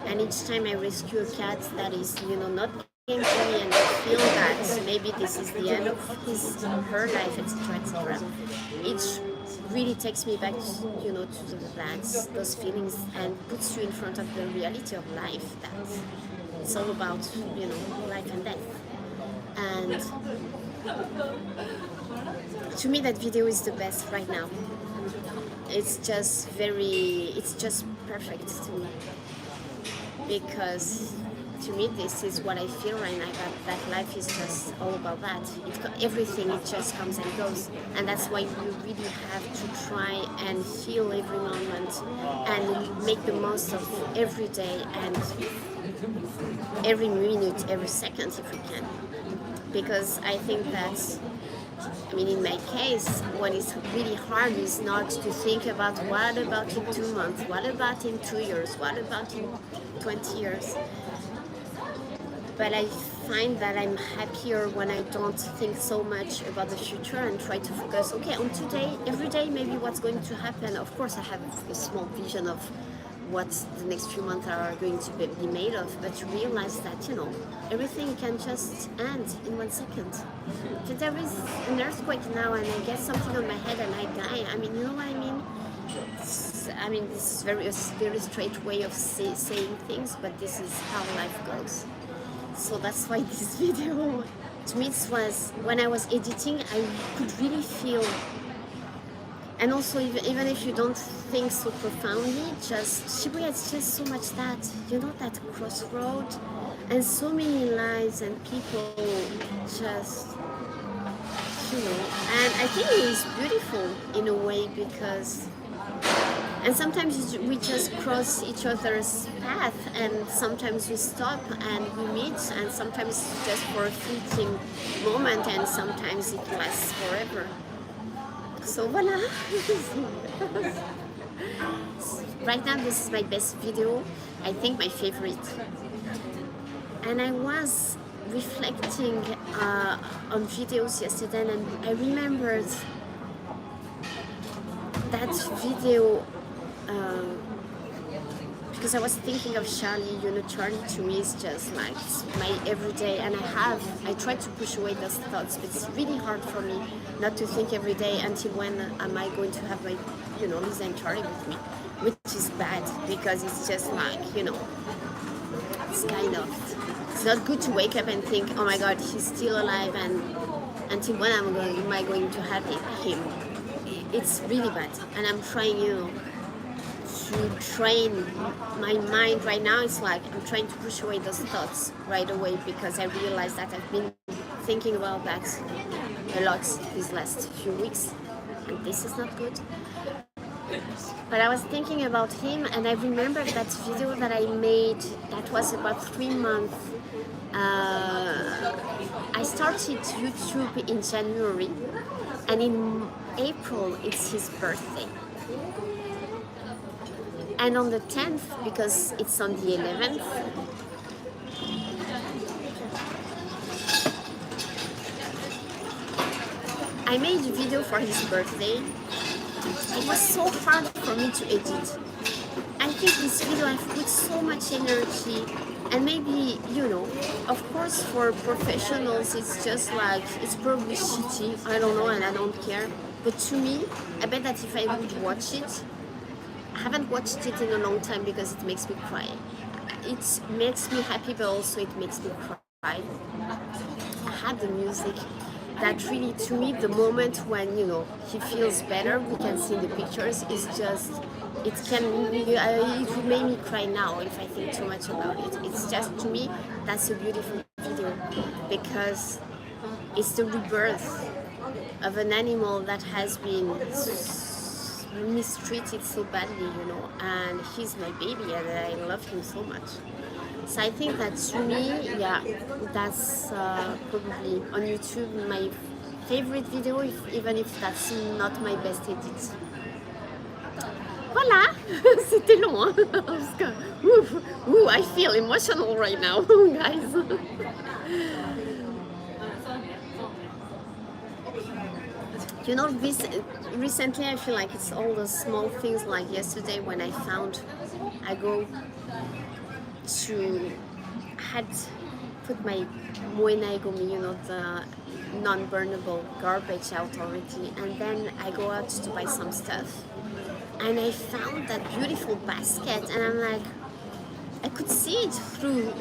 and each time I rescue a cat that is, not came to me, and I feel that maybe this is the end of his or her life, etc., etc. really takes me back, to those feelings, and puts you in front of the reality of life, that it's all about, life and death. And to me, that video is the best right now. It's just perfect to me, because to me this is what I feel right now, that life is just all about that. Everything, it just comes and goes, and that's why you really have to try and feel every moment and make the most of every day and every minute, every second if we can. Because I think that, in my case, what is really hard is not to think about what about in 2 months, what about in 2 years, what about in 20 years. But I find that I'm happier when I don't think so much about the future and try to focus, okay, on today, every day, maybe what's going to happen. Of course, I have a small vision of what the next few months are going to be made of, but to realize that, everything can just end in 1 second. If there is an earthquake now and I get something on my head and I die, you know what I mean? This is a very straight way of saying things, but this is how life goes. So that's why this video, to me, it was, when I was editing, I could really feel. And also, even if you don't think so profoundly, just Shibuya, it's just so much that, that crossroad, and so many lives and people just, and I think it is beautiful in a way, because, and sometimes we just cross each other's path, and sometimes we stop and we meet, and sometimes just for a fleeting moment, and sometimes it lasts forever. So voila. Right now this is my best video, I think my favorite. And I was reflecting on videos yesterday, and I remembered that video because I was thinking of Charlie. Charlie to me is just like my everyday, and I try to push away those thoughts, but it's really hard for me not to think every day until when am I going to have my, Lisa and Charlie with me, which is bad, because it's just like, it's kind of, it's not good to wake up and think, oh my God, he's still alive, and until when am I going to have him? It's really bad, and I'm trying, to train my mind right now. It's like I'm trying to push away those thoughts right away, because I realize that I've been thinking about that a lot these last few weeks, and this is not good. But I was thinking about him, and I remembered that video that I made that was about 3 months. I started YouTube in January, and in April it's his birthday. And on the 10th, because it's on the 11th, I made a video for his birthday. It was so hard for me to edit. I think this video, I've put so much energy, and maybe, of course for professionals it's just like, it's probably shitty, I don't know, and I don't care. But to me, I bet that if I would watch it, I haven't watched it in a long time because it makes me cry. It makes me happy, but also it makes me cry. I have the music that really, to me, the moment when, he feels better, we can see the pictures, is just, it would make me cry now if I think too much about it. It's just, to me, that's a beautiful video, because it's the rebirth of an animal that has been mistreated so badly, and he's my baby, and I love him so much. So I think that, to me, that's probably on YouTube my favorite video, even if that's not my best edit. Voilà. C'était long, hein? Parce que, I feel emotional right now, guys. Recently I feel like it's all the small things, like yesterday when I put my moena gomi, the non-burnable garbage out already, and then I go out to buy some stuff, and I found that beautiful basket, and I'm like, I could see it through,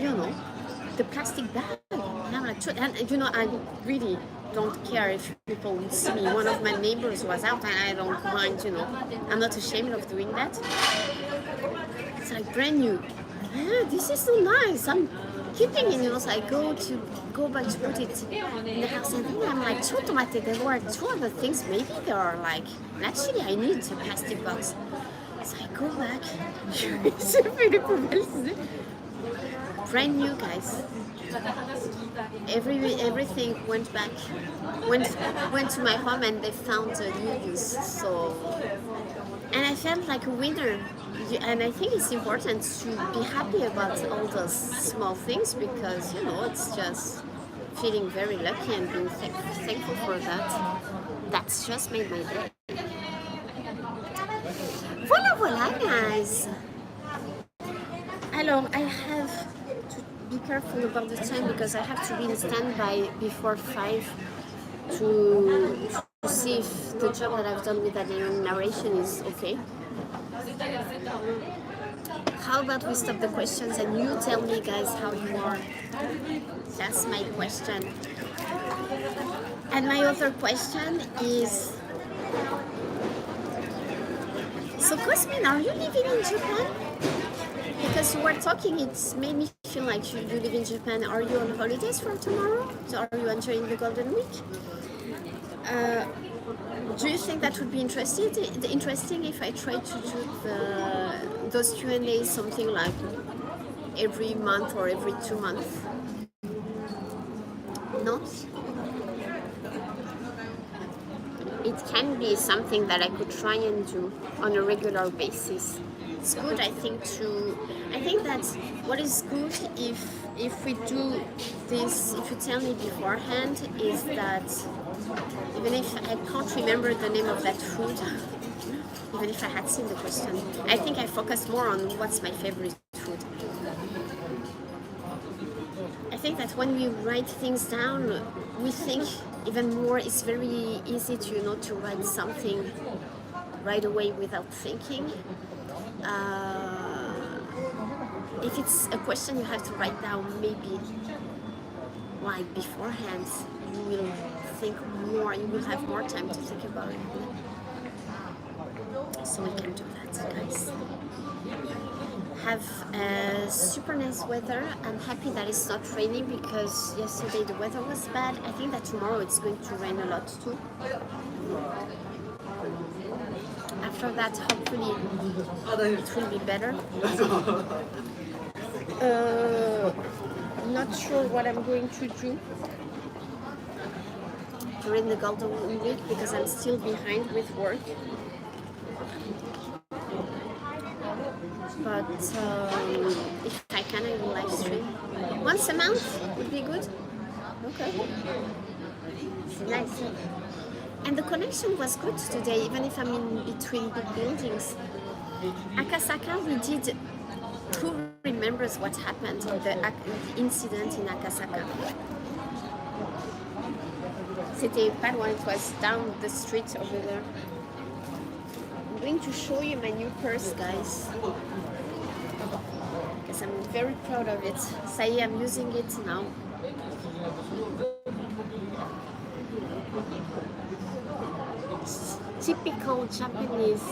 the plastic bag, and I'm like, and I really don't care if people would see me. One of my neighbors was out, and I don't mind, I'm not ashamed of doing that. It's like brand new. Yeah, this is so nice. I'm keeping it, so I go back to put it in the house, and then I'm like, there were two other things. Maybe they are like, actually, I need a plastic box. So I go back. Je fais les poubelles. Brand new, guys. Everything went back, went to my home, and they found a new use. So, and I felt like a winner. And I think it's important to be happy about all those small things, because it's just feeling very lucky and being thankful for that. That's just made my day. Voilà, guys. Alors, I have to be careful about the time, because I have to be in standby before 5 to see if the job that I've done with that narration is okay. How about we stop the questions and you tell me, guys, how you are? That's my question. And my other question is, so Cosmin, are you living in Japan? Because you were talking, it made me feel like you live in Japan. Are you on holidays from tomorrow? So are you enjoying the Golden Week? Do you think that would be interesting if I try to do those Q&As something like every month or every 2 months? No? It can be something that I could try and do on a regular basis. It's good, I think that what is good if we do this, if you tell me beforehand, is that even if I can't remember the name of that food, even if I had seen the question, I think I focus more on what's my favorite food. I think that when we write things down, we think even more. It's very easy to write something right away without thinking. If it's a question you have to write down, maybe like beforehand, you will think more, you will have more time to think about it. So we can do that, guys. Have a super nice weather. I'm happy that it's not raining, because yesterday the weather was bad. I think that tomorrow it's going to rain a lot too. After that, hopefully it will be better. Not sure what I'm going to do during the Golden Week, because I'm still behind with work. But if I can, I will live stream. Once a month would be good. Okay. Nice. And the connection was good today, even if I'm in between big buildings. Akasaka, we did. Who remembers what happened, the incident in Akasaka? C'était pas loin, it was down the street over there. I'm going to show you my new purse, guys, because I'm very proud of it. Ça y est, I'm using it now. Typical Japanese.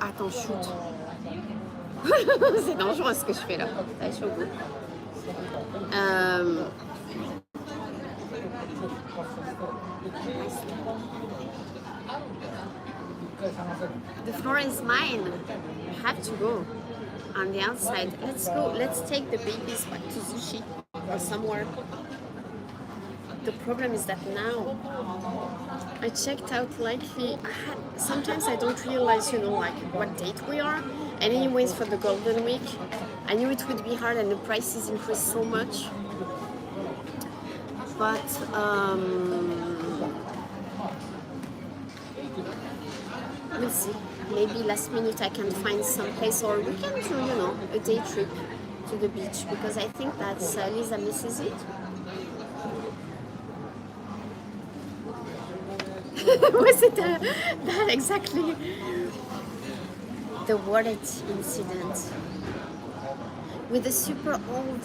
Attends, shoot. C'est dangereux ce que je fais là. Ça va être chaud. The floor is mine. I have to go on the outside. Let's go. Let's take the babies back to sushi or somewhere. The problem is that now I checked out sometimes I don't realize, like what date we are. And anyways, for the Golden Week, I knew it would be hard and the prices increased so much. But we'll see. Maybe last minute I can find some place, or we can do, a day trip. to the beach because I think that Lisa misses it. Was it that exactly? The wallet incident with the super old.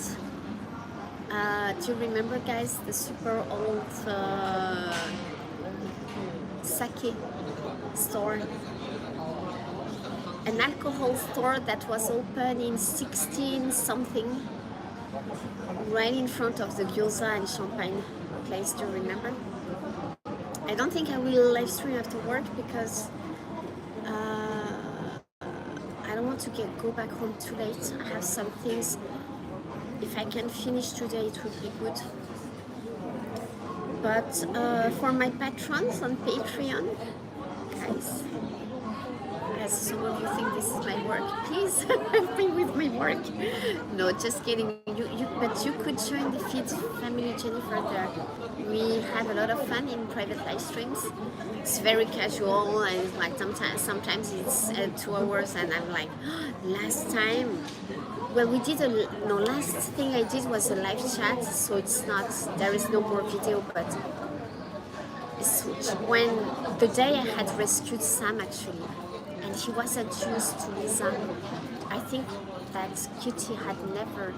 Do you remember, guys, the super old sake store? An alcohol store that was open in 16 something, right in front of the gyoza and champagne place. Do you remember? I don't think I will live stream after work because I don't want to go back home too late. I have some things. If I can finish today, it would be good. But for my patrons on Patreon, guys, as some of you think this is my work, please help me with my work. No, just kidding. But you could join the feed family Jennifer there. We have a lot of fun in private live streams. It's very casual and like sometimes it's 2 hours and I'm like, last time. Well, we did last thing I did was a live chat, so it's not, there is no more video, but it's when the day I had rescued Sam actually, and he wasn't used to Lisa. I think that Cutie had never,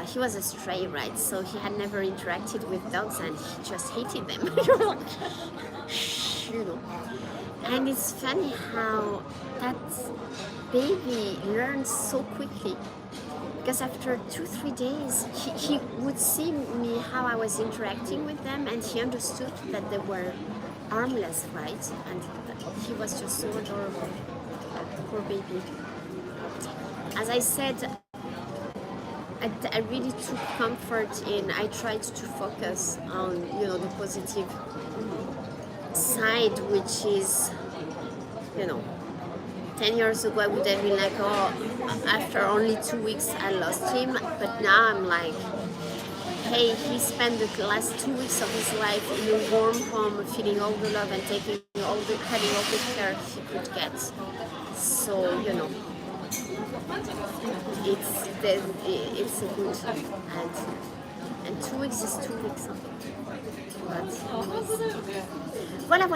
he was a stray, right? So he had never interacted with dogs and he just hated them. You know. And it's funny how that baby learns so quickly because after 2-3 days he would see me how I was interacting with them and he understood that they were harmless, right? And he was just so adorable. Poor baby. As I said, I really took comfort in, I tried to focus on, you know, the positive side, which is, you know, 10 years ago I would have been like, oh, after only 2 weeks I lost him, but now I'm like, hey, he spent the last 2 weeks of his life in a warm home, feeling all the love and having all the care he could get. So, you know, it's a good, and 2 weeks is 2 weeks. Voilà,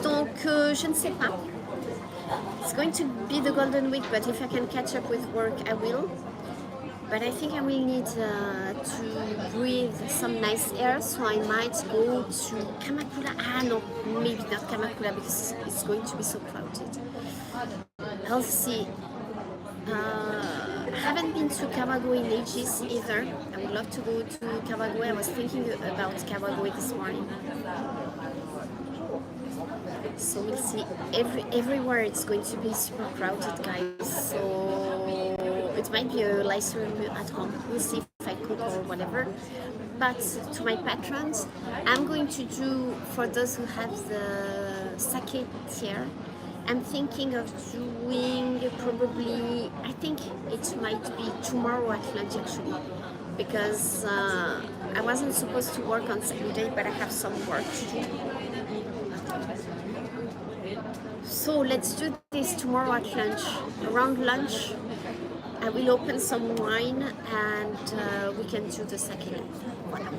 donc je ne sais pas. It's going to be the golden week, but if I can catch up with work, I will. But I think I will need to breathe some nice air, so I might go to Kamakura. No, maybe not Kamakura because it's going to be so crowded. I'll see. I haven't been to Kawagoe in ages either. I would love to go to Kawagoe. I was thinking about Kawagoe this morning. So we'll see. Everywhere it's going to be super crowded, guys. So it might be a live stream at home. We'll see if I cook or whatever. But to my patrons, I'm going to do, for those who have the sake tier, I'm thinking of doing probably, I think it might be tomorrow at lunch actually, because I wasn't supposed to work on Saturday, but I have some work to do. So let's do this tomorrow at lunch. Around lunch, I will open some wine and we can do the sake live. Voilà.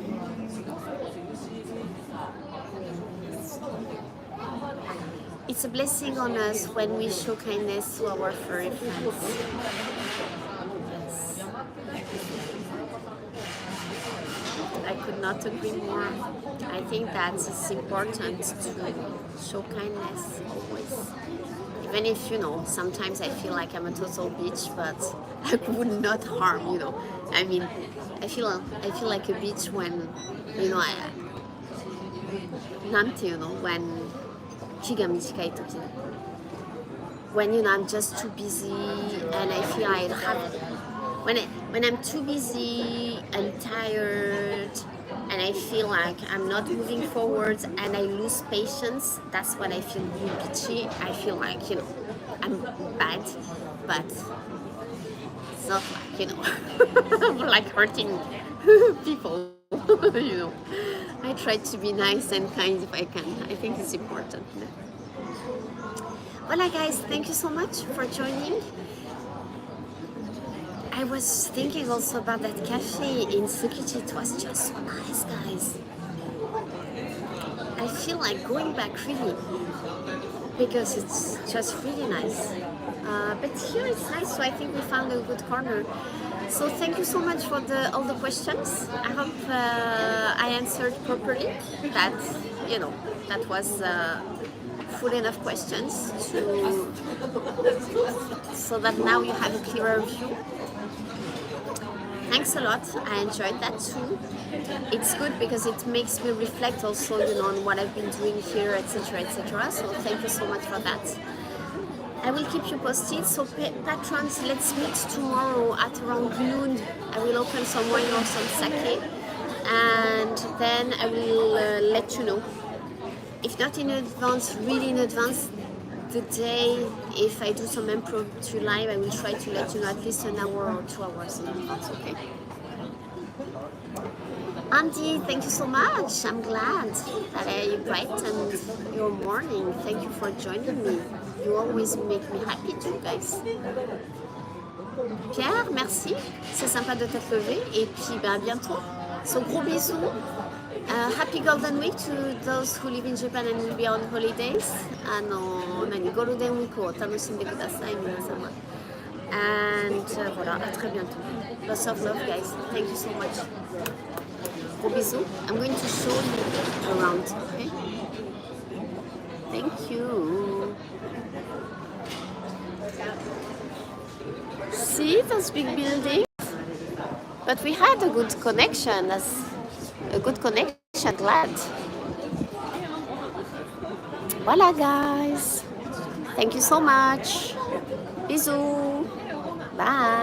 It's a blessing on us when we show kindness to our furry friends. Yes. I could not agree more. I think that it's important to show kindness always. Even if, you know, sometimes I feel like I'm a total bitch, but I would not harm, you know. I mean, I feel like a bitch when, you know, when you know I'm just too busy and I feel I have when I'm too busy and tired and I feel like I'm not moving forward and I lose patience, that's when I feel really bitchy. I feel like, you know, I'm bad, but it's not like, you know, I'm like hurting people. You know, I try to be nice and kind if I can. I think it's important. Voilà guys, thank you so much for joining. I was thinking also about that cafe in Tsukiji. It was just so nice, guys. I feel like going back really because it's just really nice. But here it's nice, so I think we found a good corner. So thank you so much for all the questions. I hope I answered properly. That that was full enough questions so that now you have a clearer view. Thanks a lot. I enjoyed that too. It's good because it makes me reflect also, on what I've been doing here, etc., etc. So thank you so much for that. I will keep you posted. So patrons, let's meet tomorrow at around noon. I will open some wine or some sake, and then I will let you know. If not in advance, really in advance, the day, if I do some impromptu live, I will try to let you know at least an hour or 2 hours in advance, okay? Andy, thank you so much. I'm glad that I brightened your morning. Thank you for joining me. You always make me happy too, guys. Pierre, merci. C'est sympa de t'être levé. Et puis, à bientôt. So, gros bisous. Happy Golden Week to those who live in Japan and will be on holidays. ゴールデンウィークを楽しんでください、皆様。And voilà, à très bientôt. Lots of love, guys. Thank you so much. Gros bisous. I'm going to show you around, okay? Thank you. See those big buildings? But we had a good connection. That's a good connection, glad. Voila, guys. Thank you so much. Bisous. Bye.